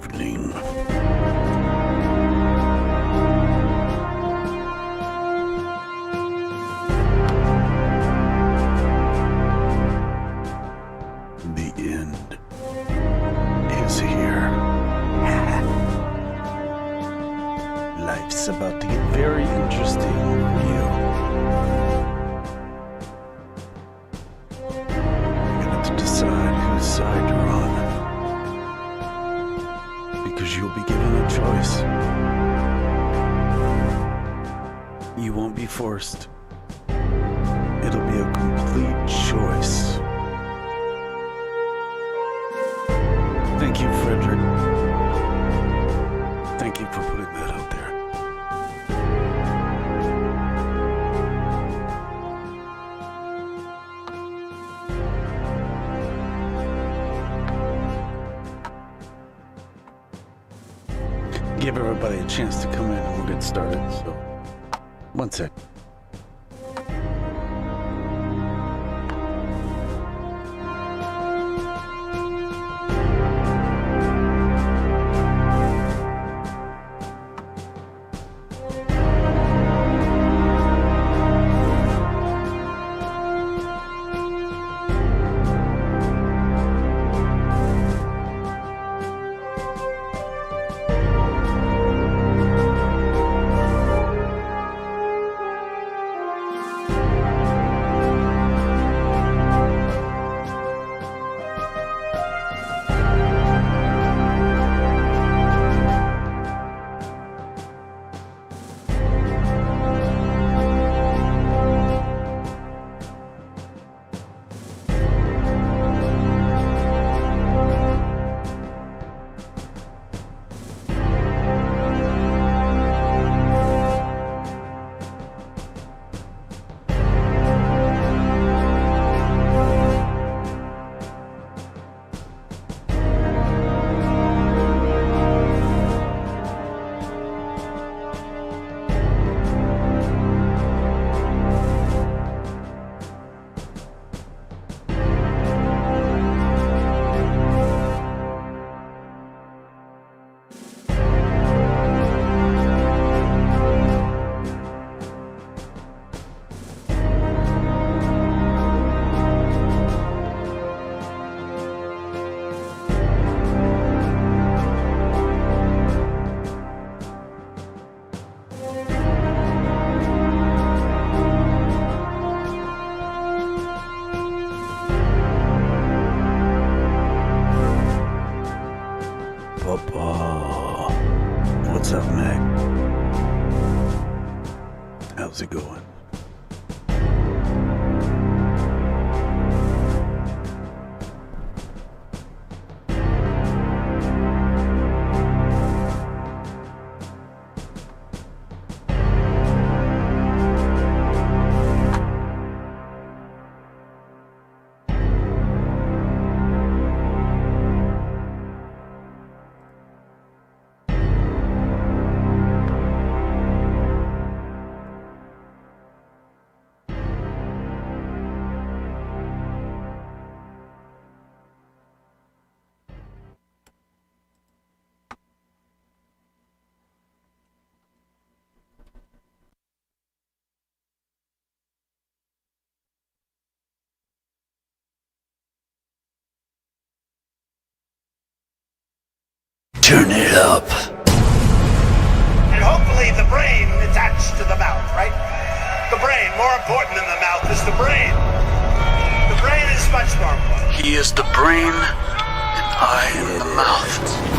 evening. The end is here. Life's about to get very interesting for you. You're gonna have to decide whose side you're on. Because you'll be given a choice. You won't be forced. It'll be a complete choice. Thank you, Frederick. Thank you for putting that out there. Give everybody a chance to come in and we'll get started. So, one sec. Papa. What's up, Mac? How's it going? Turn it up. And hopefully the brain attached to the mouth, right? The brain, more important than the mouth, is the brain. The brain is much more important. He is the brain, and I am the mouth.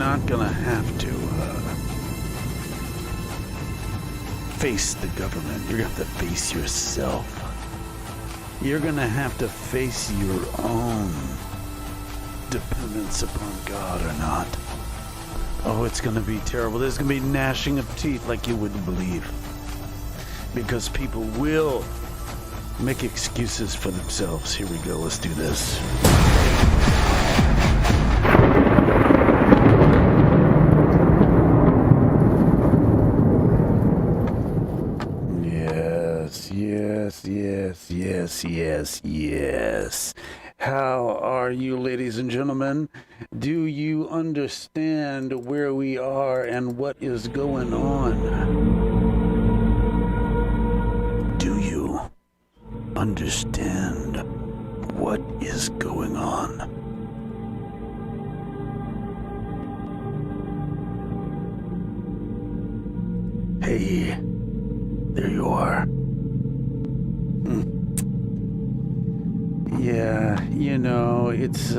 not gonna have to face the government. You're gonna have to face yourself. You're gonna have to face your own dependence upon God or not. Oh, it's gonna be terrible. There's gonna be gnashing of teeth like you wouldn't believe. Because people will make excuses for themselves. Here we go. Let's do this. Yes. How are you, ladies and gentlemen? Do you understand where we are and what is going on? Do you understand what is going on? Hey, there you are. Yeah, you know, it's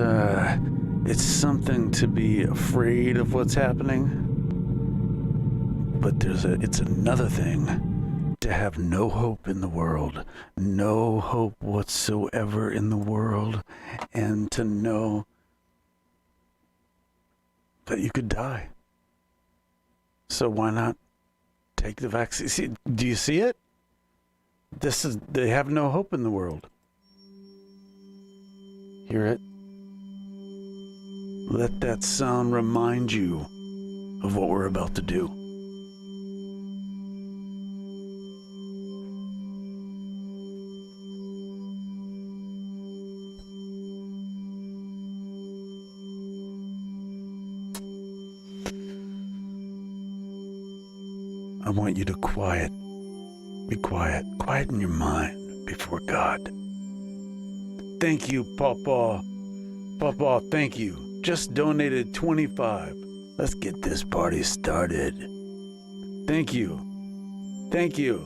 something to be afraid of what's happening. But it's another thing to have no hope in the world, no hope whatsoever in the world, and to know that you could die. So why not take the vaccine? See, do you see it? They have no hope in the world. Hear it? Let that sound remind you of what we're about to do. I want you to be quieten your mind before God. Thank you, Papa. Papa, thank you. Just donated 25. Let's get this party started. Thank you. Thank you.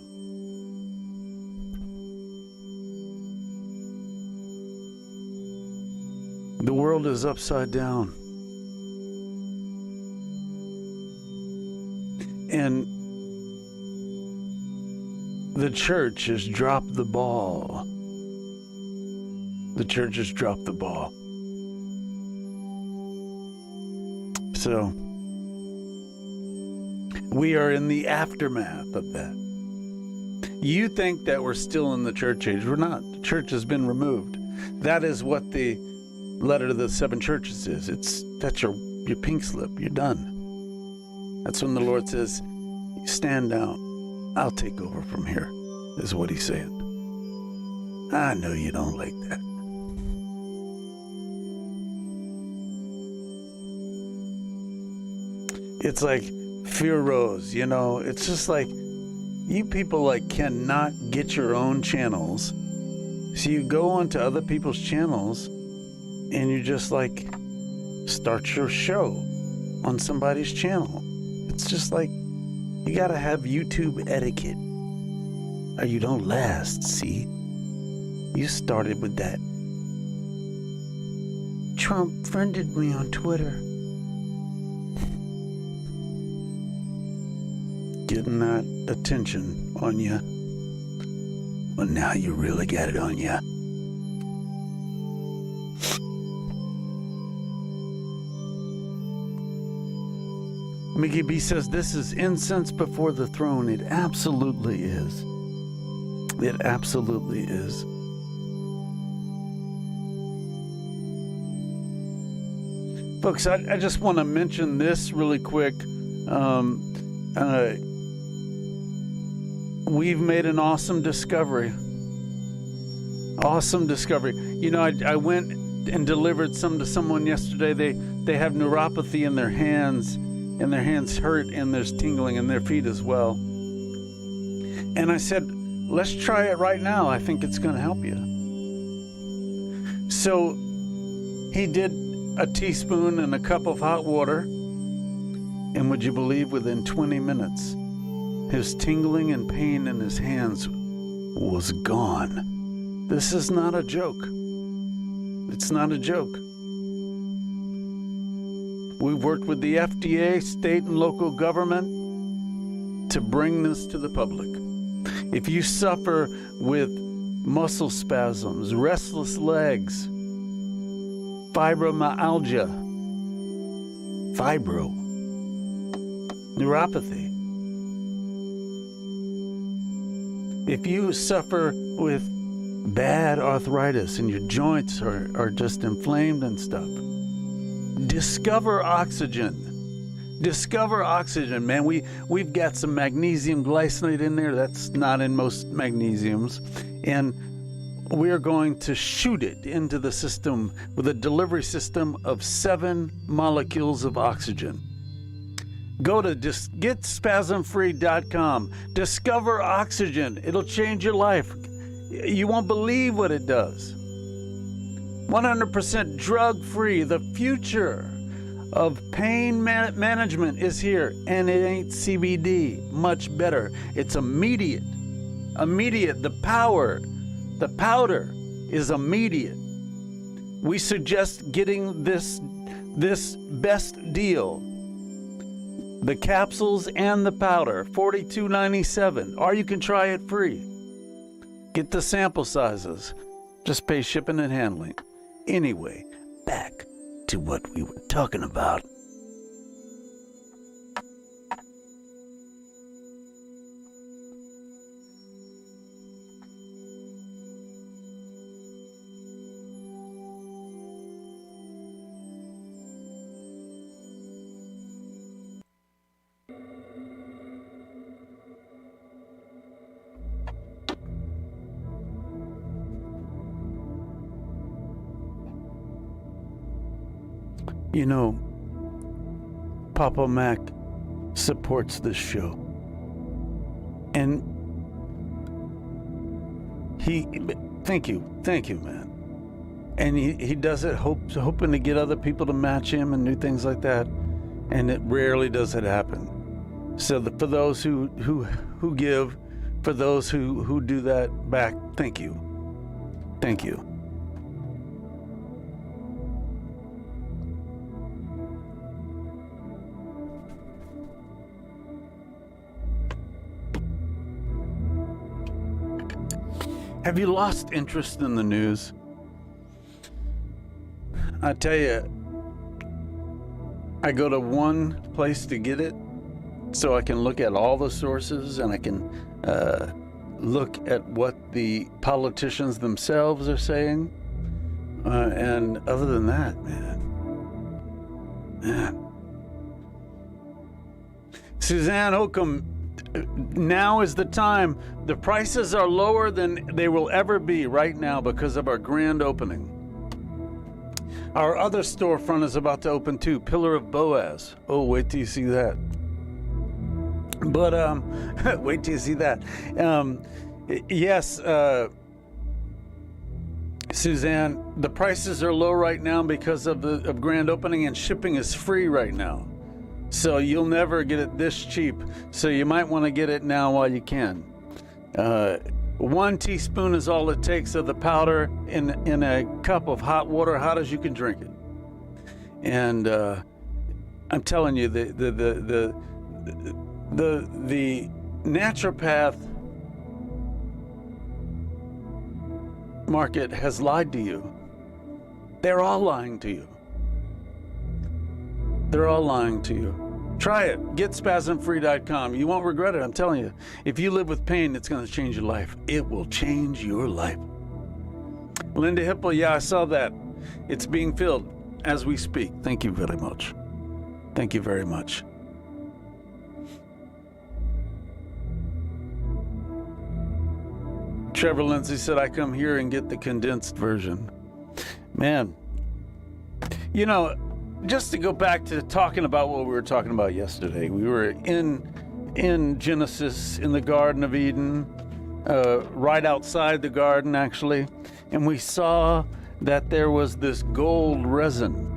The world is upside down. And the church has dropped the ball. The church has dropped the ball. So, we are in the aftermath of that. You think that we're still in the church age. We're not. The church has been removed. That is what the letter to the 7 churches is. That's your pink slip. You're done. That's when the Lord says, stand down. I'll take over from here, is what he's saying. I know you don't like that. It's like fear rose, you know. It's just like you people cannot get your own channels. So you go onto other people's channels and you just start your show on somebody's channel. It's just like you gotta have YouTube etiquette or you don't last, see? You started with that. Trump friended me on Twitter. Getting that attention on you. Well, now you really got it on you. Mickey B says this is incense before the throne. It absolutely is. It absolutely is. Folks, I just want to mention this really quick. We've made an awesome discovery. Awesome discovery. You know, I went and delivered some to someone yesterday. They have neuropathy in their hands, and their hands hurt, and there's tingling in their feet as well. And I said, let's try it right now. I think it's going to help you. So he did a teaspoon and a cup of hot water, and would you believe within 20 minutes, his tingling and pain in his hands was gone. This is not a joke. It's not a joke. We've worked with the FDA, state and local government to bring this to the public. If you suffer with muscle spasms, restless legs, fibromyalgia, neuropathy, if you suffer with bad arthritis and your joints are just inflamed and stuff, discover oxygen. Discover oxygen, man. We've got some magnesium glycinate in there. That's not in most magnesiums. And we're going to shoot it into the system with a delivery system of 7 molecules of oxygen. Go to getspasmfree.com. Discover oxygen. It'll change your life. You won't believe what it does. 100% drug-free. The future of pain management is here, and it ain't CBD. Much better. It's immediate. Immediate. The powder is immediate. We suggest getting this best deal. The capsules and the powder, $42.97, or you can try it free. Get the sample sizes. Just pay shipping and handling. Anyway, back to what we were talking about. You know, Papa Mac supports this show. And thank you, man. And he does it hoping to get other people to match him and do things like that. And it rarely does it happen. So for those who give, for those who do that back, thank you. Thank you. Have you lost interest in the news? I tell you, I go to one place to get it so I can look at all the sources and I can look at what the politicians themselves are saying. And other than that, man. Suzanne Oakham, now is the time. The prices are lower than they will ever be right now because of our grand opening. Our other storefront is about to open too, Pillar of Boaz. Oh, wait till you see that. But wait till you see that. Yes, Suzanne, the prices are low right now because of grand opening, and shipping is free right now. So you'll never get it this cheap. So you might want to get it now while you can. 1 teaspoon is all it takes of the powder in a cup of hot water, hot as you can drink it. And I'm telling you, the naturopath market has lied to you. They're all lying to you. They're all lying to you. Try it. GetSpasmFree.com. You won't regret it, I'm telling you. If you live with pain, it's going to change your life. It will change your life. Linda Hipple, yeah, I saw that. It's being filled as we speak. Thank you very much. Thank you very much. Trevor Lindsay said, I come here and get the condensed version. Man, you know, just to go back to talking about what we were talking about yesterday, we were in Genesis, in the Garden of Eden, right outside the garden, actually, and we saw that there was this gold resin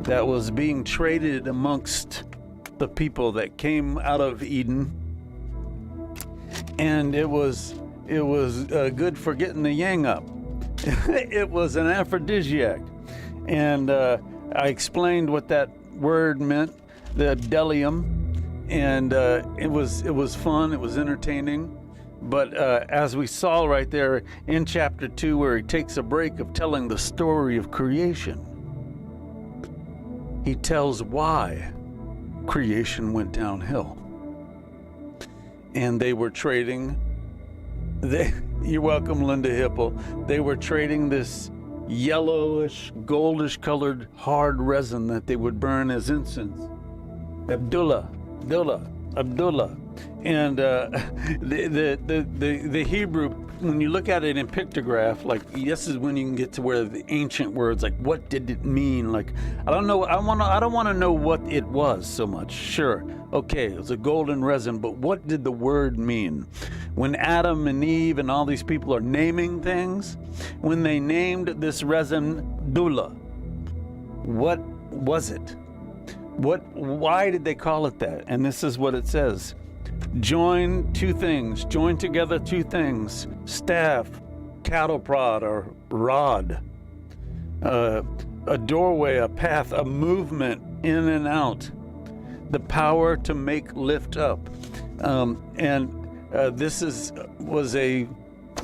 that was being traded amongst the people that came out of Eden, and it was good for getting the yang up. It was an aphrodisiac, and I explained what that word meant, the bdellium, and it was fun. It was entertaining. But as we saw right there in chapter 2, where he takes a break of telling the story of creation, he tells why creation went downhill. And they were trading, you're welcome, Linda Hipple. They were trading this yellowish, goldish colored hard resin that they would burn as incense. Abdullah. And the Hebrew, when you look at it in pictograph, like this is when you can get to where the ancient words, like what did it mean? Like I don't know. I don't want to know what it was so much. Sure, okay, it was a golden resin, but what did the word mean? When Adam and Eve and all these people are naming things, when they named this resin Dula, what was it? Why did they call it that? And this is what it says. Join together two things, staff, cattle prod or rod, a doorway, a path, a movement in and out, the power to make lift up. This was a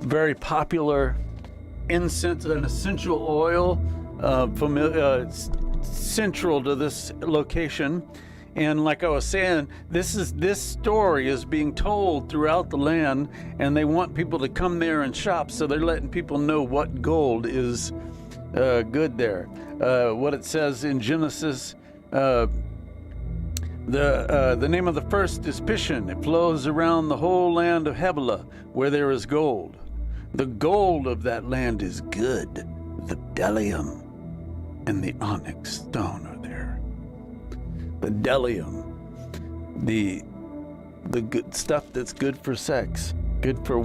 very popular incense, an essential oil, central to this location. And like I was saying, this story is being told throughout the land, and they want people to come there and shop, so they're letting people know what gold is good there. What it says in Genesis, the name of the first is Pishon. It flows around the whole land of Havilah, where there is gold. The gold of that land is good. The bdellium and the onyx stone are there. The bdellium, the good stuff that's good for sex, good for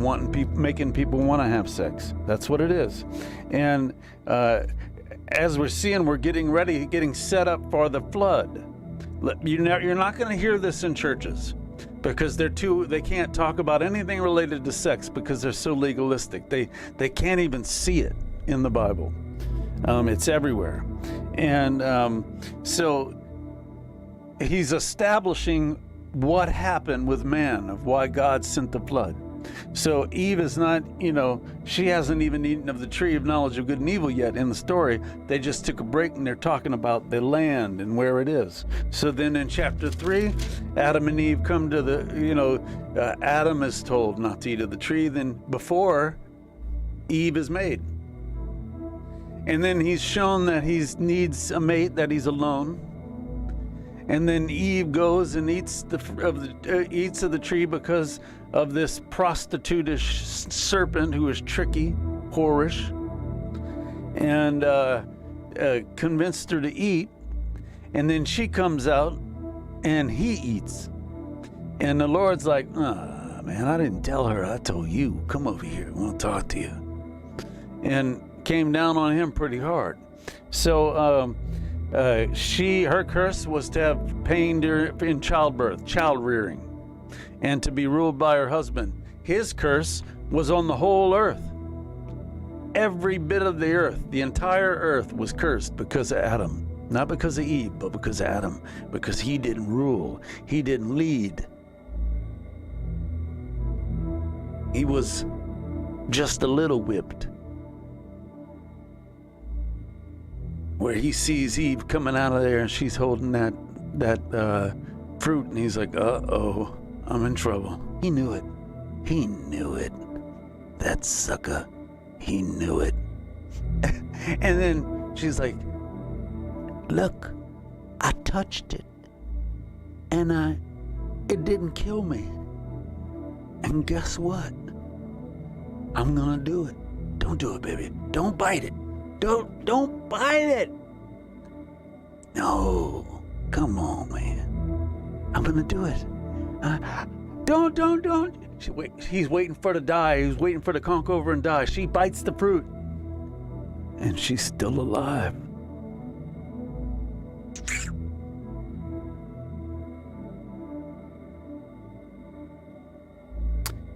making people want to have sex. That's what it is. And as we're seeing, we're getting set up for the flood. You're not going to hear this in churches because they can't talk about anything related to sex because they're so legalistic. They can't even see it in the Bible. It's everywhere. And so he's establishing what happened with man, of why God sent the flood. So Eve is not, she hasn't even eaten of the tree of knowledge of good and evil yet in the story. They just took a break and they're talking about the land and where it is. So then in chapter 3, Adam and Eve come to the, Adam is told not to eat of the tree. Then before Eve is made. And then he's shown that he needs a mate, that he's alone. And then Eve goes and eats of the tree because of this prostitutish serpent who is tricky, whorish, and convinced her to eat. And then she comes out and he eats. And the Lord's like, man, I didn't tell her. I told you. Come over here. I want to talk to you. And came down on him pretty hard. So her curse was to have pain in childbirth, child rearing, and to be ruled by her husband. His curse was on the whole earth. Every bit of the earth, the entire earth was cursed because of Adam. Not because of Eve, but because of Adam. Because he didn't rule. He didn't lead. He was just a little whipped. Where he sees Eve coming out of there and she's holding that fruit, and he's like, uh-oh, I'm in trouble. He knew it. He knew it. That sucker. He knew it. And then she's like, look, I touched it. And it didn't kill me. And guess what? I'm gonna do it. Don't do it, baby. Don't bite it. Don't bite it. No, come on, man. I'm gonna do it. Don't. He's waiting for her to die. He's waiting for her to conk over and die. She bites the fruit, and she's still alive.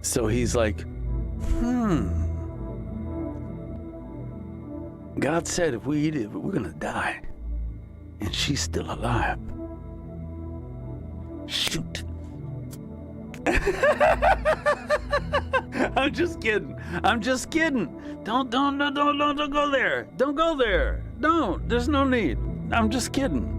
So he's like, God said if we eat it, we're going to die. and she's still alive. Shoot. I'm just kidding. Don't go there. Don't go there. Don't. There's no need. I'm just kidding.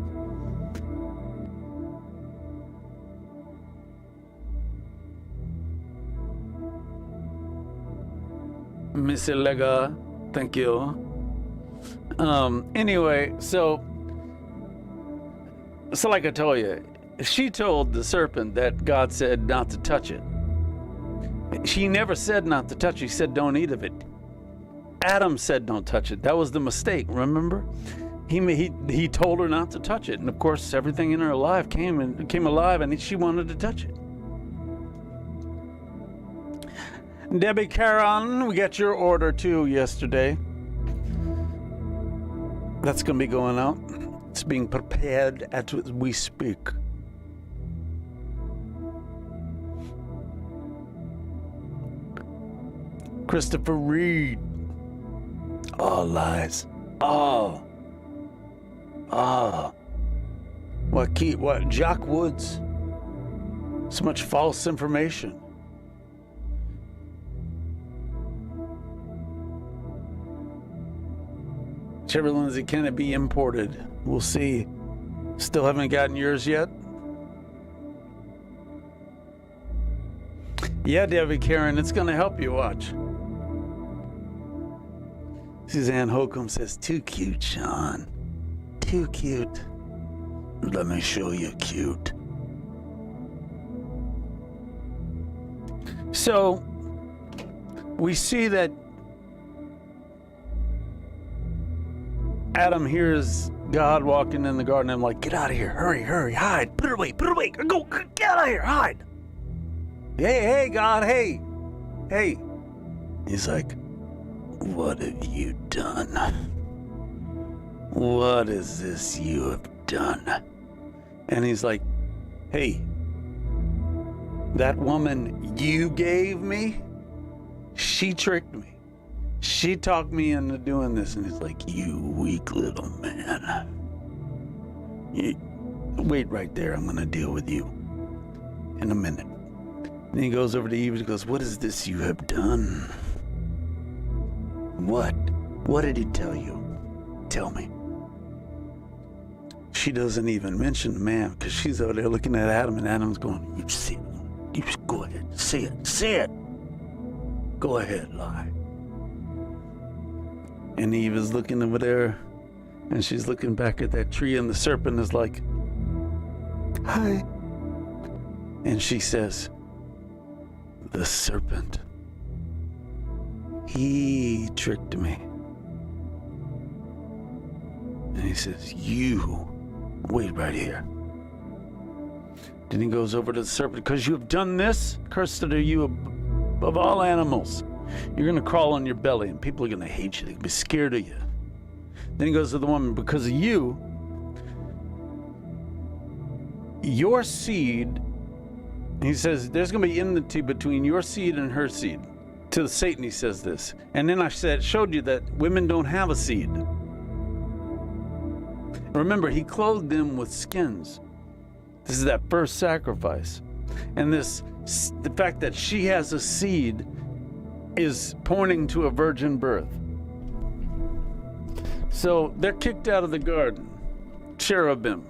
Miss Lega, thank you. Anyway, so like I told you, she told the serpent that God said not to touch it. She never said not to touch it. She said don't eat of it. Adam said don't touch it. That was the mistake, remember? He told her not to touch it. And of course, everything in her life came alive, and she wanted to touch it. Debbie Caron, we got your order too yesterday. That's going to be going out. It's being prepared as we speak. Christopher Reed. All lies. All. What? Jock Woods. So much false information. Trevor Lindsay, can it be imported? We'll see. Still haven't gotten yours yet? Yeah, Debbie Karen, it's going to help you. Watch. Suzanne Holcomb says, too cute, Sean. Too cute. Let me show you cute. So, we see that Adam hears God walking in the garden and like, get out of here, hurry, hide, put it away, go, get out of here, hide. Hey, God, hey. He's like, what have you done? What is this you have done? And he's like, hey, that woman you gave me, she tricked me. She talked me into doing this. And he's like, you weak little man. Wait right there. I'm going to deal with you in a minute. And he goes over to Eve and goes, what is this you have done? What? What did he tell you? Tell me. She doesn't even mention the man because she's over there looking at Adam, and Adam's going, you see it. You go ahead. Say it. Go ahead, lie. And Eve is looking over there, and she's looking back at that tree, and the serpent is like, hi. And she says, the serpent, he tricked me. And he says, you wait right here. Then he goes over to the serpent, because you have done this, cursed are you above all animals. You're going to crawl on your belly, and people are going to hate you. They're going to be scared of you. Then he goes to the woman, because of you, your seed, he says, there's going to be enmity between your seed and her seed. To Satan, he says this. And then I showed you that women don't have a seed. Remember, he clothed them with skins. This is that first sacrifice. And the fact that she has a seed is pointing to a virgin birth. So they're kicked out of the garden. Cherubim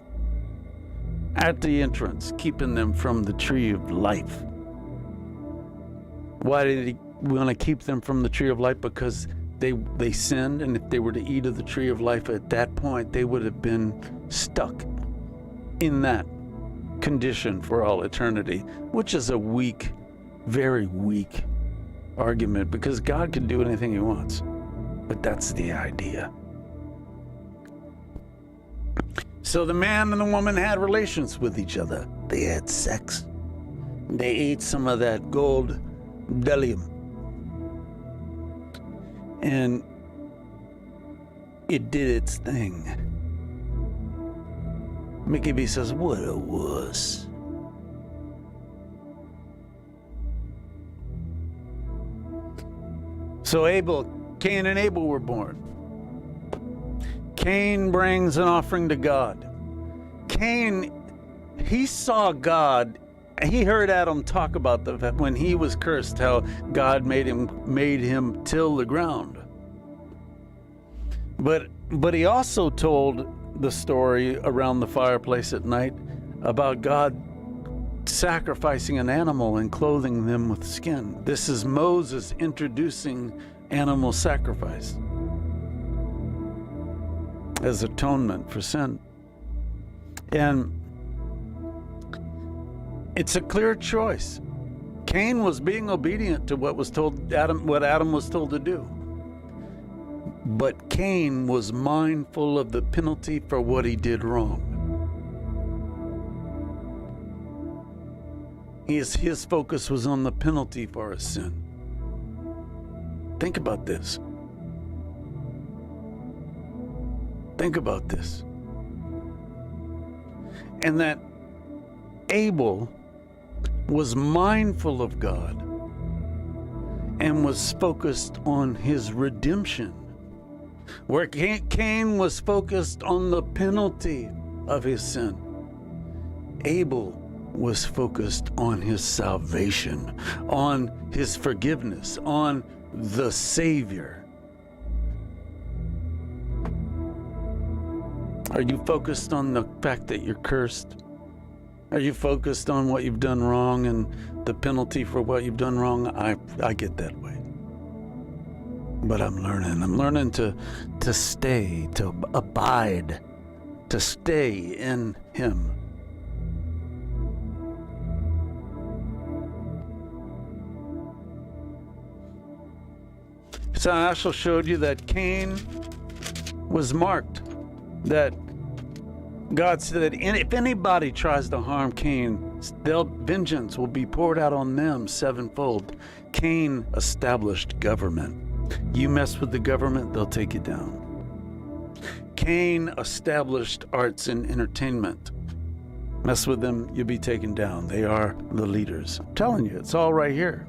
at the entrance, keeping them from the tree of life. Why did he want to keep them from the tree of life? Because they sinned, and if they were to eat of the tree of life at that point, they would have been stuck in that condition for all eternity, which is a weak, very weak argument, because God can do anything he wants. But that's the idea. So the man and the woman had relations with each other. They had sex. They ate some of that gold bdellium. And it did its thing. Mickey B says, what a wuss. So Cain and Abel were born. Cain brings an offering to God. Cain, he saw God. He heard Adam talk about when he was cursed, how God made him till the ground. But he also told the story around the fireplace at night about God sacrificing an animal and clothing them with skin. This is Moses introducing animal sacrifice as atonement for sin. And it's a clear choice. Cain was being obedient to what Adam was told to do. But Cain was mindful of the penalty for what he did wrong. His focus was on the penalty for his sin. Think about this. Think about this. And that Abel was mindful of God and was focused on his redemption, where Cain was focused on the penalty of his sin. Abel was focused on his salvation, on his forgiveness, on the Savior. Are you focused on the fact that you're cursed? Are you focused on what you've done wrong and the penalty for what you've done wrong? I get that way. But I'm learning to stay, to abide, to stay in Him. So I also showed you that Cain was marked, that God said that if anybody tries to harm Cain, vengeance will be poured out on them sevenfold. Cain established government. You mess with the government, they'll take you down. Cain established arts and entertainment. Mess with them, you'll be taken down. They are the leaders. I'm telling you, it's all right here.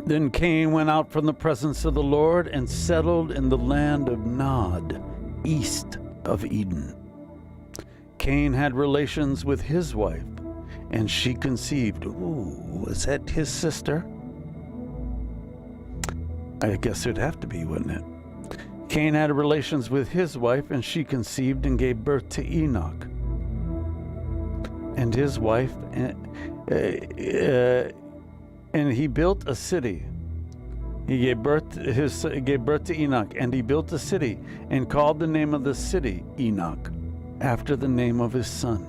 Then Cain went out from the presence of the Lord and settled in the land of Nod, east of Eden. Cain had relations with his wife, and she conceived. Ooh, was that his sister? I guess it'd have to be, wouldn't it? Cain had relations with his wife, and she conceived and gave birth to Enoch. And his wife, and he built a city. He gave birth to Enoch, and he built a city, and called the name of the city Enoch, after the name of his son.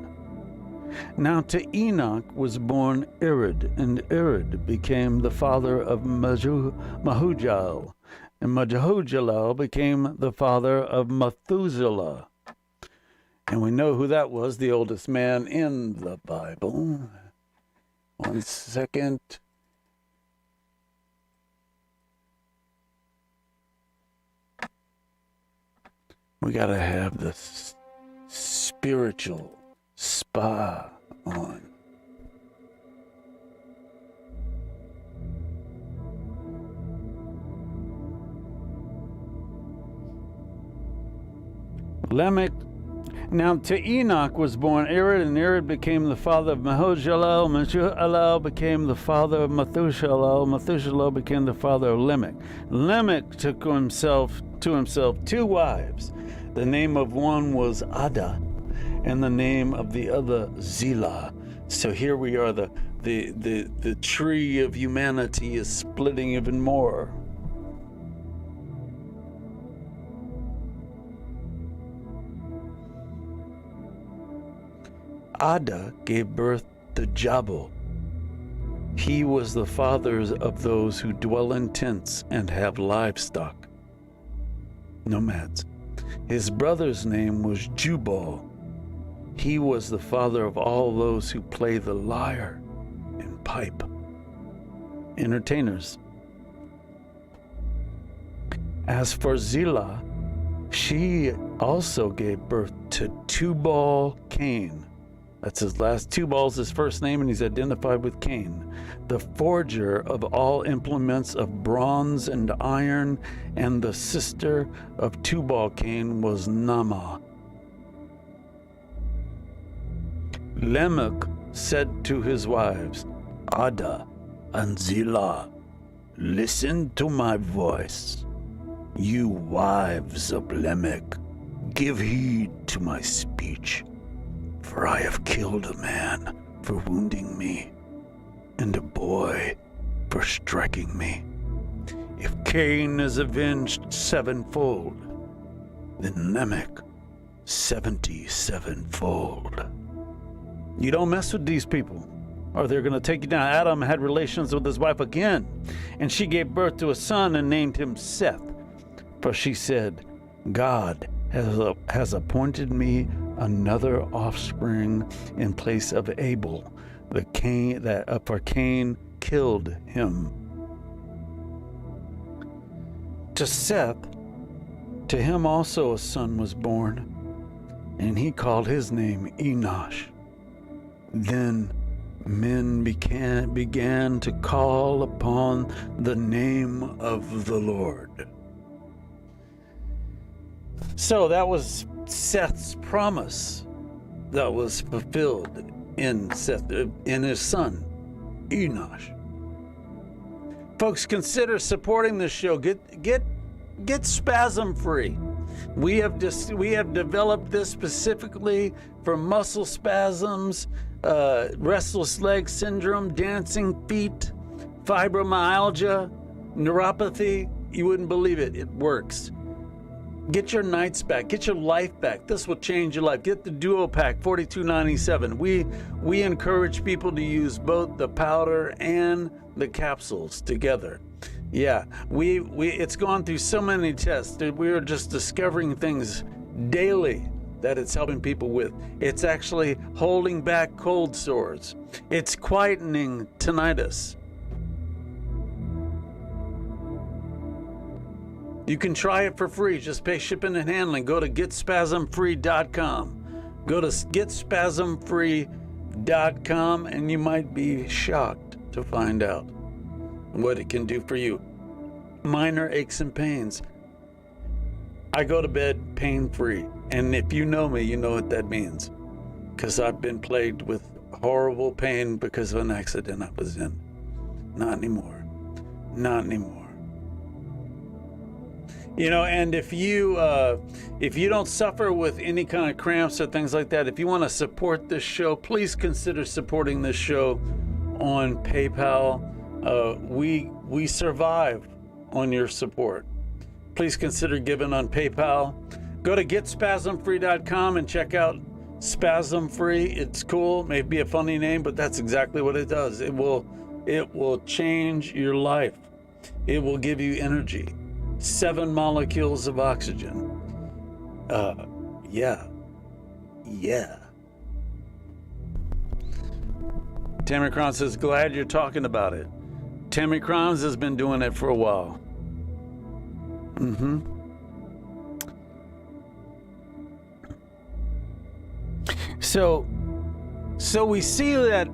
Now to Enoch was born Irad, and Irad became the father of Mahujael, and Mahujael became the father of Methuselah. And we know who that was, the oldest man in the Bible. 1 second. We got to have the spiritual spa on. Lamech. Now to Enoch was born Irad, and Irad became the father of Mahujael. Mahujael became the father of Methuselah. Methuselah became the father of Lamech. Lamech took to himself 2 wives. The name of one was Ada, and the name of the other Zillah. So here we are, the tree of humanity is splitting even more. Ada gave birth to Jabal. He was the father of those who dwell in tents and have livestock, nomads. His brother's name was Jubal. He was the father of all those who play the lyre and pipe, entertainers. As for Zillah, she also gave birth to Tubal-Cain. That's his last. Tubal's his first name, and he's identified with Cain, the forger of all implements of bronze and iron, and the sister of Tubal-Cain was Naamah. Lamech said to his wives, Ada and Zillah, listen to my voice. You wives of Lamech, give heed to my speech. For I have killed a man for wounding me, and a boy for striking me. If Cain is avenged sevenfold, then Lamech 77-fold. You don't mess with these people, or they're going to take you down. Adam had relations with his wife again, and she gave birth to a son and named him Seth. For she said, God has appointed me another offspring in place of Abel, for Cain killed him. To Seth, to him also a son was born, and he called his name Enosh. Then men began to call upon the name of the Lord. So that was Seth's promise that was fulfilled in his son, Enosh. Folks, consider supporting this show. Get spasm free. We have developed this specifically for muscle spasms, restless leg syndrome, dancing feet, fibromyalgia, neuropathy. You wouldn't believe it. It works. Get your nights back. Get your life back. This will change your life. Get the Duo Pack, $42.97. We encourage people to use both the powder and the capsules together. Yeah, it's gone through so many tests. We are just discovering things daily that it's helping people with. It's actually holding back cold sores. It's quietening tinnitus. You can try it for free. Just pay shipping and handling. Go to getspasmfree.com. Go to getspasmfree.com, and you might be shocked to find out what it can do for you. Minor aches and pains. I go to bed pain-free. And if you know me, you know what that means. Because I've been plagued with horrible pain because of an accident I was in. Not anymore. Not anymore. You know, and if you don't suffer with any kind of cramps or things like that, if you want to support this show, please consider supporting this show on PayPal. We survive on your support. Please consider giving on PayPal. Go to getspasmfree.com and check out Spasm Free. It's cool. May be a funny name, but that's exactly what it does. It will change your life. It will give you energy. 7 molecules of oxygen. Yeah. Tammy Crowns says, glad you're talking about it. Tammy Crowns has been doing it for a while. So we see that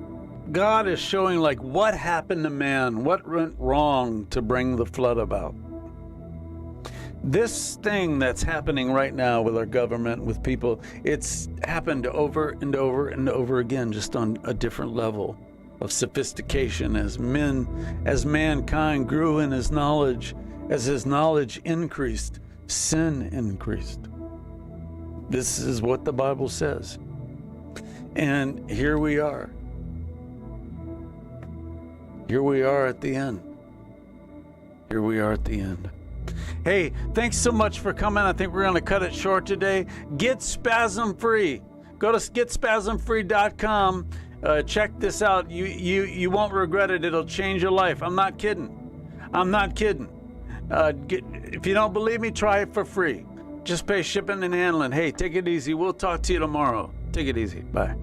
God is showing like what happened to man, what went wrong to bring the flood about. This thing that's happening right now with our government, with people, it's happened over and over and over again, just on a different level of sophistication as mankind grew in his knowledge, as his knowledge increased, sin increased. This is what the Bible says. And here we are. Here we are at the end. Here we are at the end. Hey, thanks so much for coming. I think we're going to cut it short today. Get Spasm Free. Go to getspasmfree.com. Check this out. You won't regret it. It'll change your life. I'm not kidding. If you don't believe me, try it for free. Just pay shipping and handling. Hey, take it easy. We'll talk to you tomorrow. Take it easy. Bye.